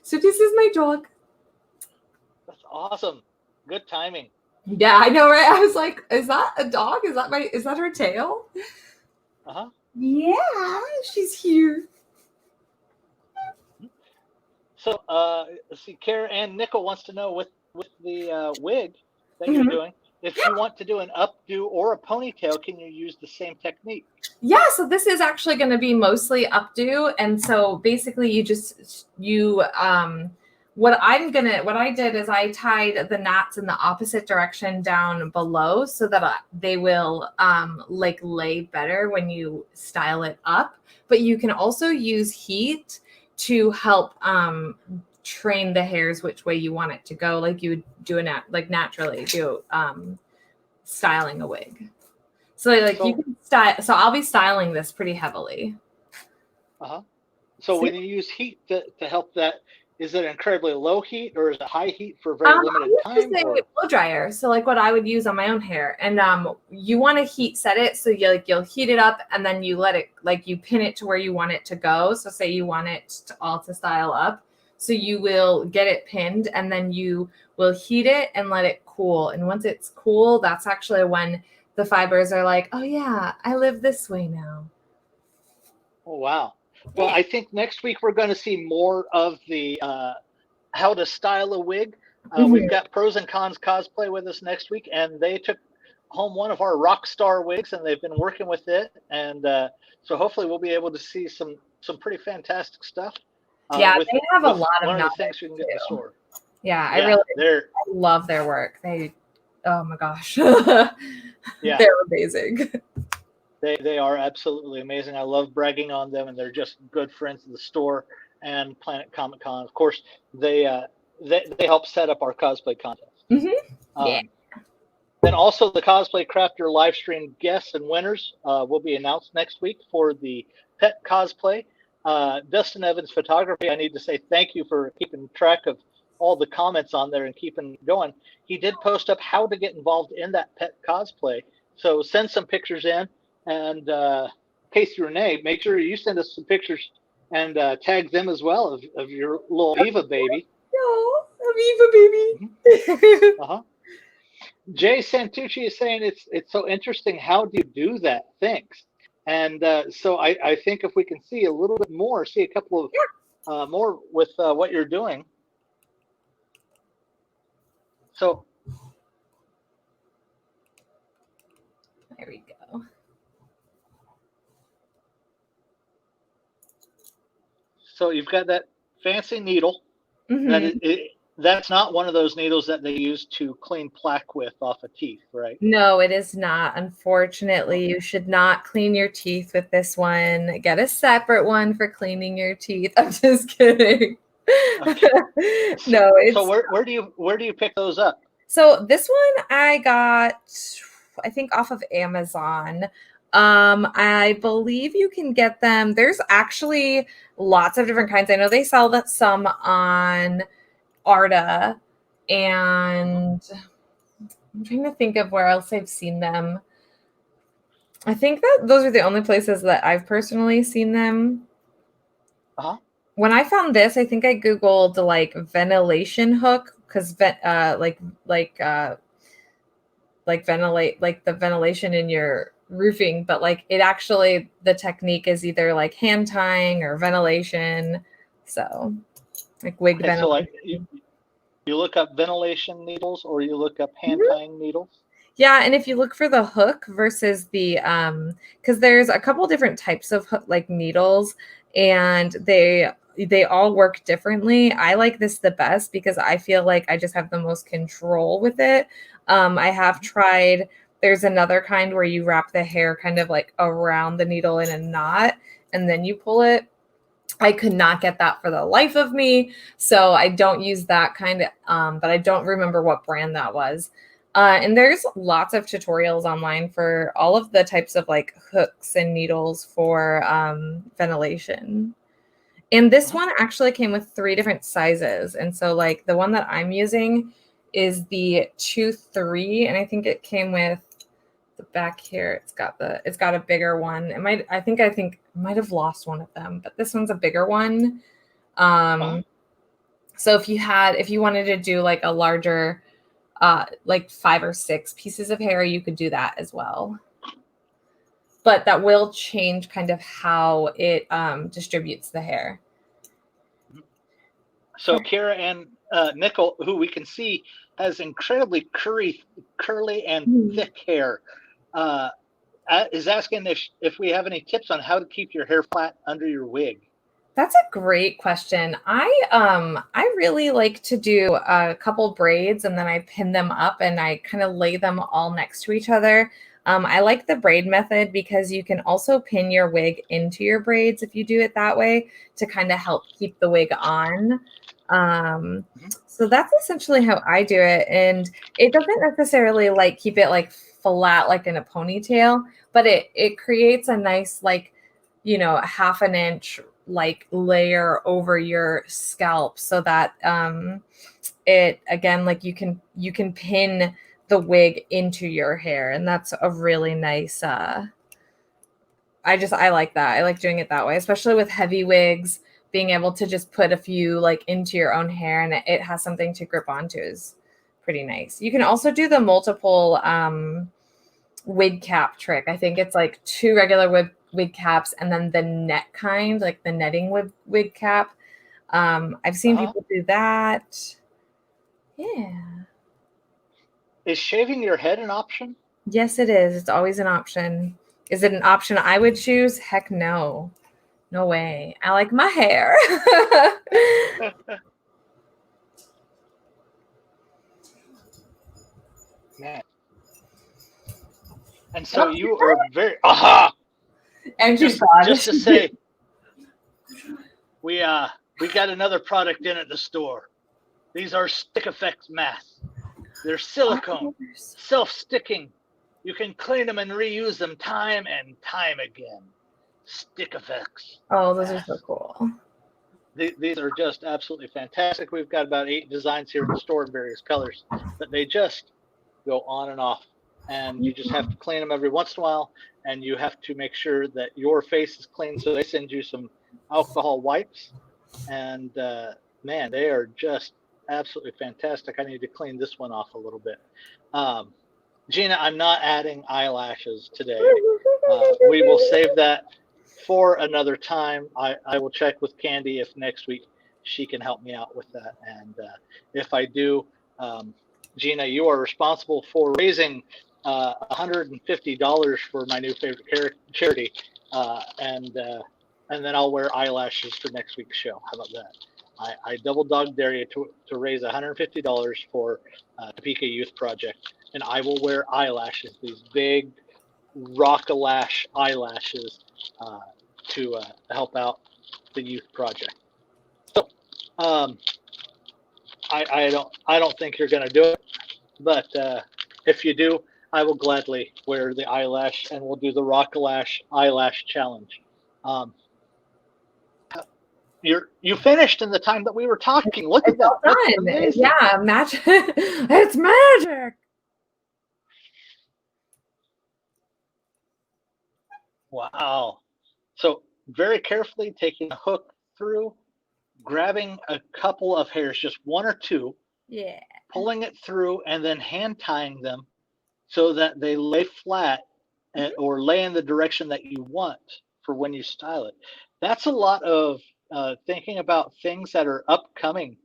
So this is my dog. That's awesome. Good timing. Yeah, I know, right? I was like, is that a dog? Is that her tail? Uh-huh. Yeah, she's here. So, let's see, Kara Ann Nickel wants to know with the wig that you're doing, if you want to do an updo or a ponytail, can you use the same technique? Yeah, so this is actually going to be mostly updo, and so basically what I did is I tied the knots in the opposite direction down below so that they will like lay better when you style it up. But you can also use heat to help train the hairs which way you want it to go, like you would do naturally do styling a wig. So you can style. So I'll be styling this pretty heavily. So when you use heat to help that, is it incredibly low heat or is it high heat for a very limited time? Blow dryer. So like what I would use on my own hair, and you want to heat set it. So you'll heat it up and then you let it you pin it to where you want it to go. So say you want it to style up. So you will get it pinned and then you will heat it and let it cool. And once it's cool, that's actually when the fibers are like, oh yeah, I live this way now. Oh, wow. Well, I think next week we're going to see more of the how to style a wig. We've got Pros and Cons Cosplay with us next week, and they took home one of our rock star wigs, and they've been working with it. And so hopefully we'll be able to see some pretty fantastic stuff. Yeah, they have a lot of one of the things we can get in the store. Yeah, I love their work. Oh my gosh, yeah, they're amazing. They are absolutely amazing. I love bragging on them, and they're just good friends of the store and Planet Comic Con. Of course, they help set up our cosplay contest. Yeah. Then also the Cosplay Crafter live stream guests and winners will be announced next week for the pet cosplay. Dustin Evans Photography, I need to say thank you for keeping track of all the comments on there and keeping going. He did post up how to get involved in that pet cosplay. So send some pictures in. And Casey Renee, make sure you send us some pictures and tag them as well of your little Eva baby. Oh, Eva baby. Jay Santucci is saying it's so interesting. How do you do that? Thanks. And so I think if we can see a little bit more, see a couple of more with what you're doing. So there we go. So you've got that fancy needle. That's not one of those needles that they use to clean plaque with off of teeth, right? No, it is not. Unfortunately, you should not clean your teeth with this one. Get a separate one for cleaning your teeth. I'm just kidding. Okay. No, it's so where do you pick those up? So this one I got, I think, off of Amazon. I believe you can get them. There's actually lots of different kinds. I know they sell some on Arta, and I'm trying to think of where else I've seen them. I think that those are the only places that I've personally seen them. When I found this, I think I Googled ventilation hook, because ventilate, like the ventilation in your roofing, but it actually, the technique is either hand tying or ventilation. So wig ventilation. So you look up ventilation needles or you look up hand tying needles? Yeah, and if you look for the hook versus the because there's a couple different types of like needles, and they all work differently. I like this the best because I feel like I just have the most control with it. I have tried, there's another kind where you wrap the hair kind of like around the needle in a knot and then you pull it. I could not get that for the life of me. So I don't use that kind, but I don't remember what brand that was. And there's lots of tutorials online for all of the types of like hooks and needles for ventilation. And this one actually came with 3 different sizes. And so like the one that I'm using is the 2-3, and I think it came with the back here. It's got a bigger one. I think might have lost one of them, but this one's a bigger one. So if you wanted to do like a larger like 5 or 6 pieces of hair, you could do that as well. But that will change kind of how it distributes the hair. So Kira and Nickel, who we can see has incredibly curly and thick hair, is asking if we have any tips on how to keep your hair flat under your wig. That's a great question. I really like to do a couple braids and then I pin them up and I kind of lay them all next to each other. I like the braid method because you can also pin your wig into your braids if you do it that way to kind of help keep the wig on. So that's essentially how I do it. And it doesn't necessarily like keep it like flat like in a ponytail, but it creates a nice like, you know, 1/2 inch like layer over your scalp so that it again like you can pin the wig into your hair, and that's a really nice I like that. I like doing it that way, especially with heavy wigs. Being able to just put a few like into your own hair and it has something to grip onto is pretty nice. You can also do the multiple wig cap trick. I think it's like 2 regular wig caps and then the net kind, like the netting wig cap. I've seen people do that. Yeah. Is shaving your head an option? Yes, it is. It's always an option. Is it an option I would choose? Heck no. No way. I like my hair. Man. And so you are very And just to say, we got another product in at the store. These are stick effects masks. They're silicone, self-sticking. You can clean them and reuse them time and time again. Stick effects. Oh, those are so cool. These are just absolutely fantastic. We've got about 8 designs here in the store in various colors, but they just go on and off. And you just have to clean them every once in a while, and you have to make sure that your face is clean. So they send you some alcohol wipes, and man, they are just absolutely fantastic. I need to clean this one off a little bit. Gina, I'm not adding eyelashes today. We will save that for another time. I will check with Candy if next week she can help me out with that. And if I do, Gina, you are responsible for raising $150 for my new favorite charity. And then I'll wear eyelashes for next week's show. How about that? I double dog dare you to raise $150 for Topeka Youth Project, and I will wear eyelashes, these big rock-a-lash eyelashes, to help out the youth project. So I don't think you're going to do it, but if you do, I will gladly wear the eyelash, and we'll do the rock-a-lash eyelash challenge. You finished in the time that we were talking. Look at that. Done. Yeah, magic. It's magic. Wow. So very carefully taking a hook through, grabbing a couple of hairs, just 1 or 2, yeah, pulling it through, and then hand tying them so that they lay flat or lay in the direction that you want for when you style it. That's a lot of thinking about things that are upcoming.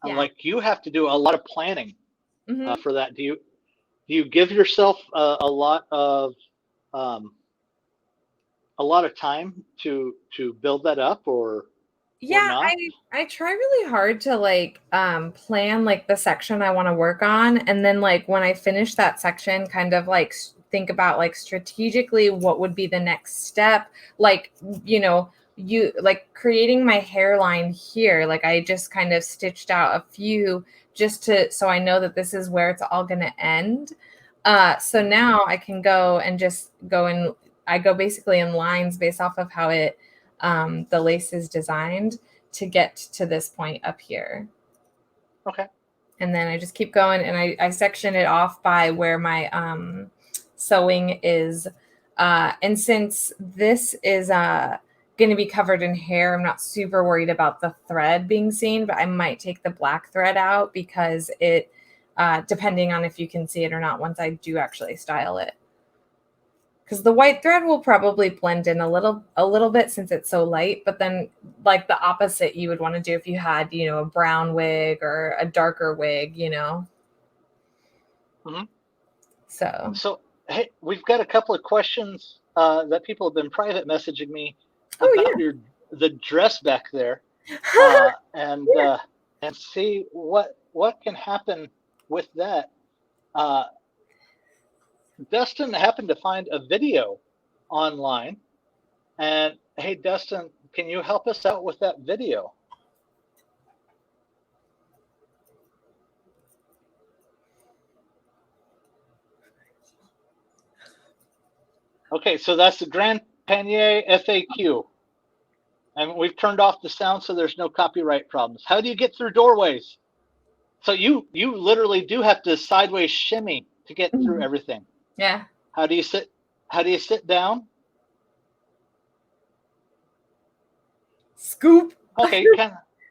Yeah. Like you have to do a lot of planning for that. do you give yourself a lot of time to build that up, or Yeah, not? I try really hard to like plan like the section I want to work on, and then like when I finish that section, kind of like think about like strategically what would be the next step. Like, you like creating my hairline here, like I just kind of stitched out a few just to so I know that this is where it's all going to end. So now I can go and just go and I go basically in lines based off of how it the lace is designed to get to this point up here. Okay. And then I just keep going and I section it off by where my sewing is. And since this is going to be covered in hair, I'm not super worried about the thread being seen, but I might take the black thread out because it, depending on if you can see it or not, once I do actually style it. Because the white thread will probably blend in a little bit since it's so light, but then like the opposite you would want to do if you had, a brown wig or a darker wig, Mm-hmm. So hey, we've got a couple of questions that people have been private messaging me oh about the dress back there, yeah. and Yeah. and see what can happen with that. Dustin happened to find a video online, and hey, Dustin, can you help us out with that video? Okay, so that's the Grand Panier FAQ. And we've turned off the sound so there's no copyright problems. How do you get through doorways? So you literally do have to sideways shimmy to get through everything. Yeah. How do you sit? How do you sit down? Scoop. Okay,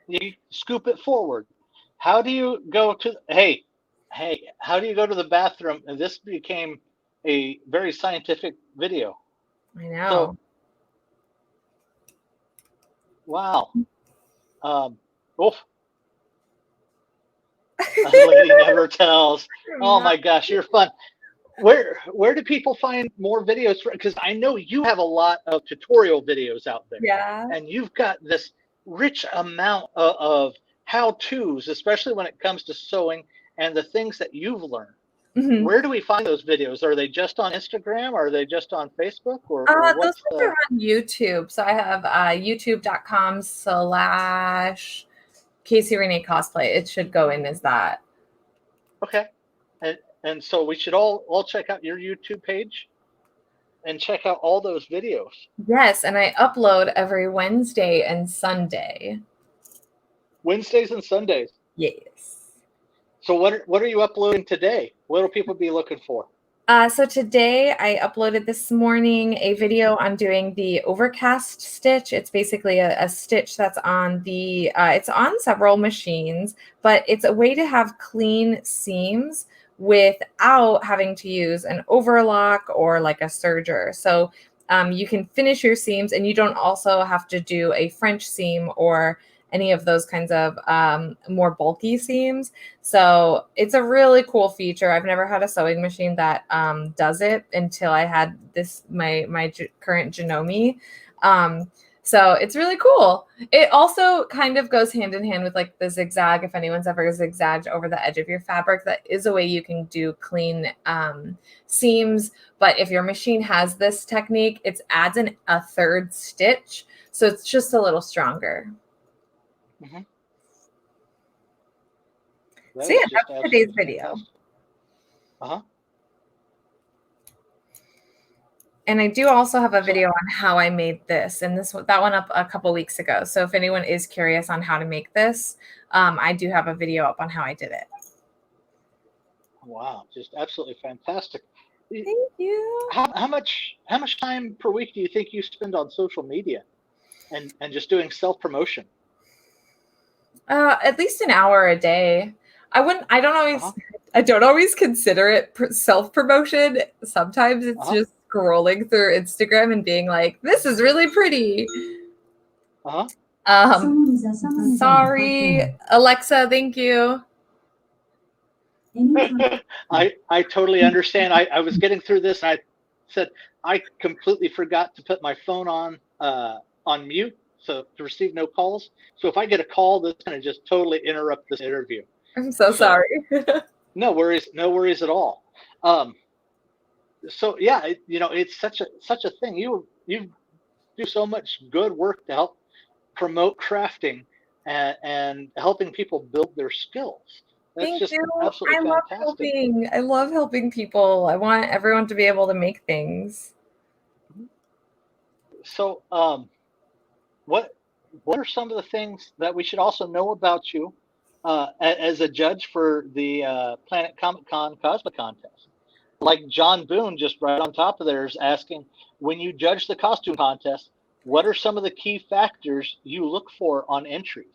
you scoop it forward. How do you go to hey, how do you go to the bathroom? And this became a very scientific video. I know. So wow. Oof. A lady never tells. Oh my gosh, you're fun. Where do people find more videos? Because I know you have a lot of tutorial videos out there. Yeah. And you've got this rich amount of how-tos, especially when it comes to sewing and the things that you've learned. Mm-hmm. Where do we find those videos? Are they just on Instagram? Are they just on Facebook? Or Those what's ones are on YouTube. So I have youtube.com/Casey Renee Cosplay. It should go in as that. Okay. And so we should all check out your YouTube page and check out all those videos. Yes, and I upload every Wednesday and Sunday. Wednesdays and Sundays. Yes. So what are you uploading today? What will people be looking for? So today I uploaded this morning a video on doing the overcast stitch. It's basically a stitch that's on the, it's on several machines, but it's a way to have clean seams without having to use an overlock or like a serger. So you can finish your seams and you don't also have to do a French seam or any of those kinds of more bulky seams. So it's a really cool feature. I've never had a sewing machine that does it until I had this, my current Janome. So it's really cool. It also kind of goes hand in hand with like the zigzag. If anyone's ever zigzagged over the edge of your fabric, that is a way you can do clean seams. But if your machine has this technique, it adds a third stitch. So it's just a little stronger. Mm-hmm. So yeah, that's today's video. Uh-huh. And I do also have a video on how I made this, and that went up a couple weeks ago. So if anyone is curious on how to make this, I do have a video up on how I did it. Wow, just absolutely fantastic. Thank you. How much time per week do you think you spend on social media and just doing self-promotion? At least an hour a day. I don't always consider it self-promotion. Sometimes it's just scrolling through Instagram and being like, this is really pretty. Sorry, Alexa, thank you. I totally understand. I was getting through this and I said I completely forgot to put my phone on mute so to receive no calls. So if I get a call, that's going to just totally interrupt this interview. I'm so sorry. No worries at all. So yeah, it's such a thing. You do so much good work to help promote crafting and helping people build their skills. That's Thank just you. absolutely I love fantastic. helping. I love helping people. I want everyone to be able to make things. So, what what are some of the things that we should also know about you as a judge for the Planet Comic Con Cosplay Contest? Like John Boone, just right on top of there, is asking, when you judge the costume contest, what are some of the key factors you look for on entries?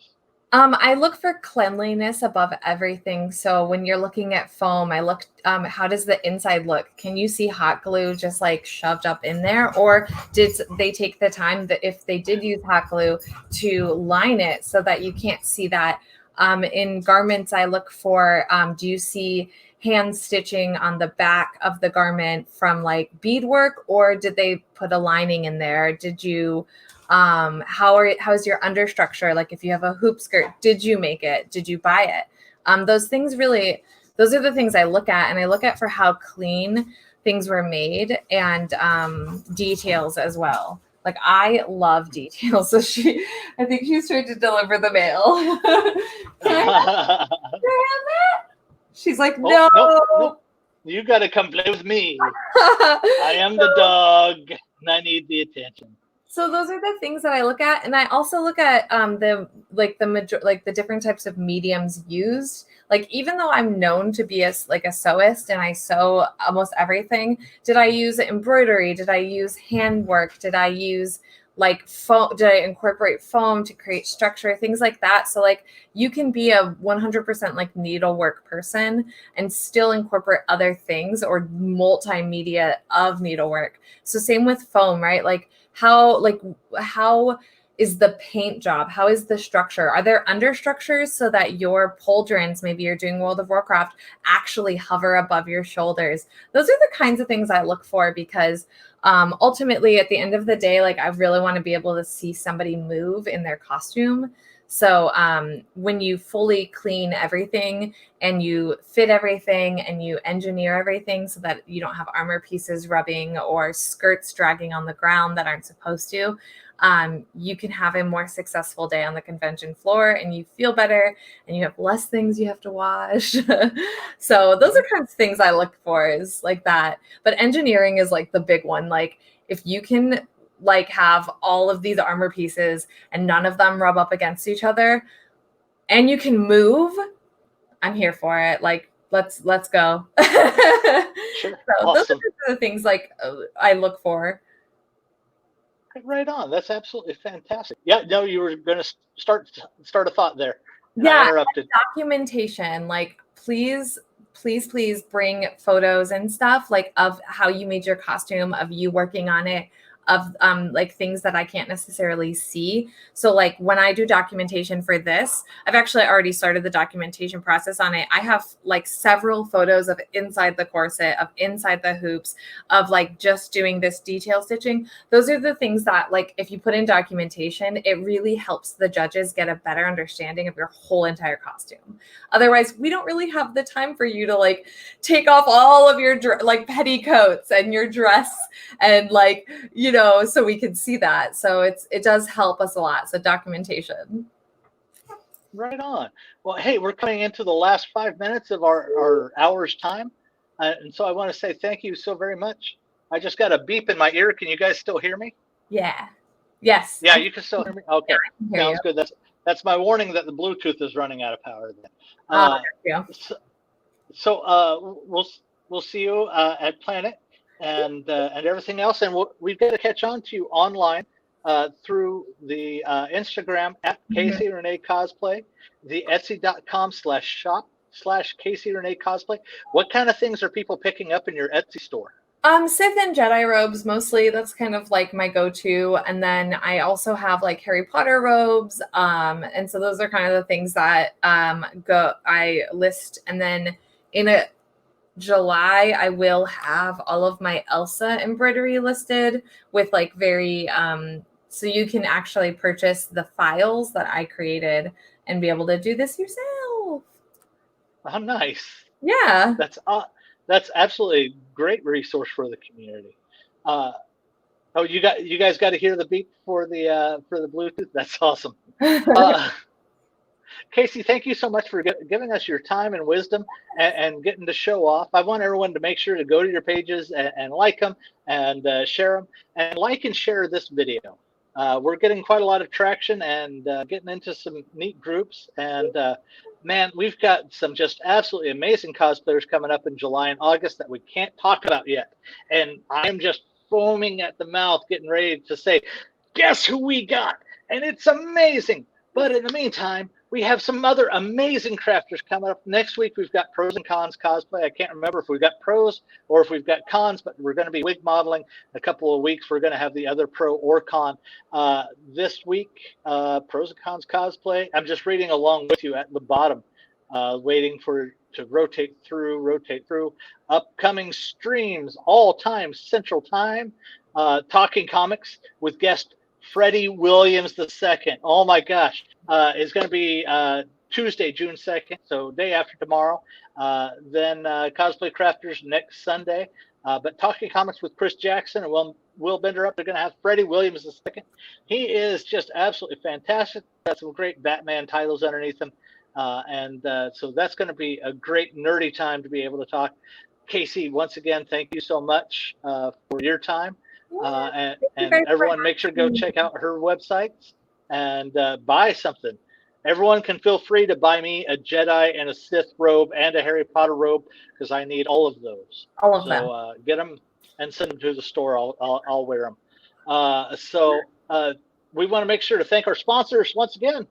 I look for cleanliness above everything. So when you're looking at foam, I look, how does the inside look? Can you see hot glue just like shoved up in there? Or did they take the time that if they did use hot glue to line it so that you can't see that? In garments, I look for, do you see hand stitching on the back of the garment from like beadwork, or did they put a lining in there? Did you how's your understructure? Like if you have a hoop skirt, did you make it? Did you buy it? Those things really, those are the things I look at, and I look at for how clean things were made, and details as well. Like I love details. So I think she's trying to deliver the mail. Can I have that? She's like, no. Nope. You got to come play with me. I am the dog, and I need the attention. So those are the things that I look at, and I also look at the different types of mediums used. Like even though I'm known to be a sewist and I sew almost everything, did I use embroidery? Did I use handwork? Did I use like foam? Did I incorporate foam to create structure? Things like that. So like you can be a 100% like needlework person and still incorporate other things or multimedia of needlework. So same with foam, right? Like how is the paint job? How is the structure? Are there understructures so that your pauldrons, maybe you're doing World of Warcraft, actually hover above your shoulders? Those are the kinds of things I look for because ultimately at the end of the day, like I really want to be able to see somebody move in their costume. So when you fully clean everything and you fit everything and you engineer everything so that you don't have armor pieces rubbing or skirts dragging on the ground that aren't supposed to, you can have a more successful day on the convention floor and you feel better and you have less things you have to wash. So those are kinds of things I look for is like that. But engineering is like the big one. Like if you can like have all of these armor pieces and none of them rub up against each other and you can move, I'm here for it. Like let's go. Sure. So Awesome. those are the things like I look for. Right on. That's absolutely fantastic. Yeah, no, you were going to start a thought there. And Yeah, I interrupted. documentation. Like please bring photos and stuff like of how you made your costume, of you working on it, of like things that I can't necessarily see. So like when I do documentation for this, I've actually already started the documentation process on it. I have like several photos of inside the corset, of inside the hoops, of like just doing this detail stitching. Those are the things that like if you put in documentation, it really helps the judges get a better understanding of your whole entire costume. Otherwise, we don't really have the time for you to like take off all of your like petticoats and your dress and like, so we can see that. So it does help us a lot. So documentation. Right on. Well, hey, we're coming into the last 5 minutes of our hour's time. And so I want to say thank you so very much. I just got a beep in my ear. Can you guys still hear me? Yeah. Yes. Yeah, you can still hear me? Okay. Hear Sounds you. good. That's my warning that the Bluetooth is running out of power then. Yeah. So we'll see you at Planet and everything else, and we've got to catch on to you online through the Instagram at Casey Renee Cosplay, the Etsy.com/shop/Casey Renee Cosplay. What kind of things are people picking up in your Etsy store? Sith and Jedi robes mostly. That's kind of like my go-to. And then I also have like Harry Potter robes. And so those are kind of the things that I list. And then in July, I will have all of my Elsa embroidery listed with like very, so you can actually purchase the files that I created and be able to do this yourself. Oh, nice. Yeah. That's absolutely a great resource for the community. Oh, you guys got to hear the beep for the Bluetooth. That's awesome. Casey, thank you so much for giving us your time and wisdom and getting to show off. I want everyone to make sure to go to your pages and like them and share them, and like and share this video. We're getting quite a lot of traction and getting into some neat groups. And man, we've got some just absolutely amazing cosplayers coming up in July and August that we can't talk about yet. And I'm just foaming at the mouth, getting ready to say, guess who we got? And it's amazing. But in the meantime, we have some other amazing crafters coming up. Next week, we've got Pros and Cons Cosplay. I can't remember if we've got pros or if we've got cons, but we're going to be wig modeling. In a couple of weeks, we're going to have the other pro or con. This week, Pros and Cons Cosplay. I'm just reading along with you at the bottom, waiting to rotate through. Upcoming streams, all time Central Time, Talking Comics with guest Freddie Williams II. Oh my gosh. Is going to be Tuesday, June 2nd, so day after tomorrow. Then Cosplay Crafters next Sunday. But Talking Comics with Chris Jackson and Will Bender up. They're going to have Freddie Williams II. He is just absolutely fantastic. Got some great Batman titles underneath him. So that's going to be a great nerdy time to be able to talk. Casey, once again, thank you so much for your time. And everyone, make sure to go check out her websites and buy something. Everyone can feel free to buy me a Jedi and a Sith robe and a Harry Potter robe because I need all of those. All of them. So get them and send them to the store. I'll wear them. So we want to make sure to thank our sponsors once again.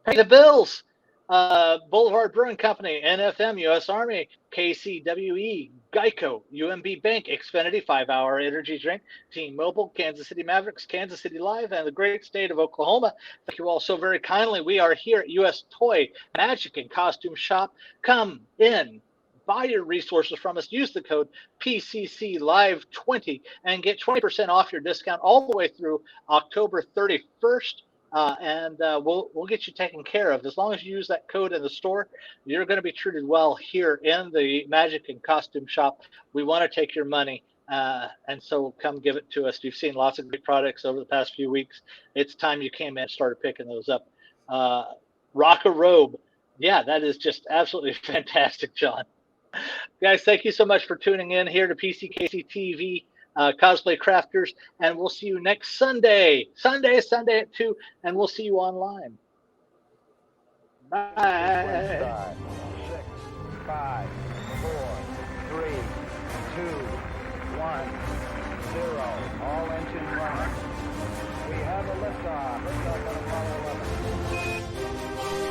Pay the bills. Boulevard Brewing Company, NFM, U.S. Army, KCWE, Geico, UMB Bank, Xfinity, 5-Hour Energy Drink, T-Mobile, Kansas City Mavericks, Kansas City Live, and the great state of Oklahoma. Thank you all so very kindly. We are here at U.S. Toy, Magic, and Costume Shop. Come in, buy your resources from us. Use the code PCC Live 20 and get 20% off your discount all the way through October 31st. And we'll get you taken care of. As long as you use that code in the store, you're going to be treated well here in the Magic and Costume Shop. We want to take your money, and so come give it to us. You've seen lots of great products over the past few weeks. It's time you came in and started picking those up. Rock a robe. Yeah, that is just absolutely fantastic, John. Guys, thank you so much for tuning in here to PCKC TV. Cosplay Crafters, and we'll see you next Sunday at 2, and we'll see you online. Bye. 6, 5, 4, 3, 2, 1, 0. All engine running. We have a liftoff. Liftoff on Apollo 11.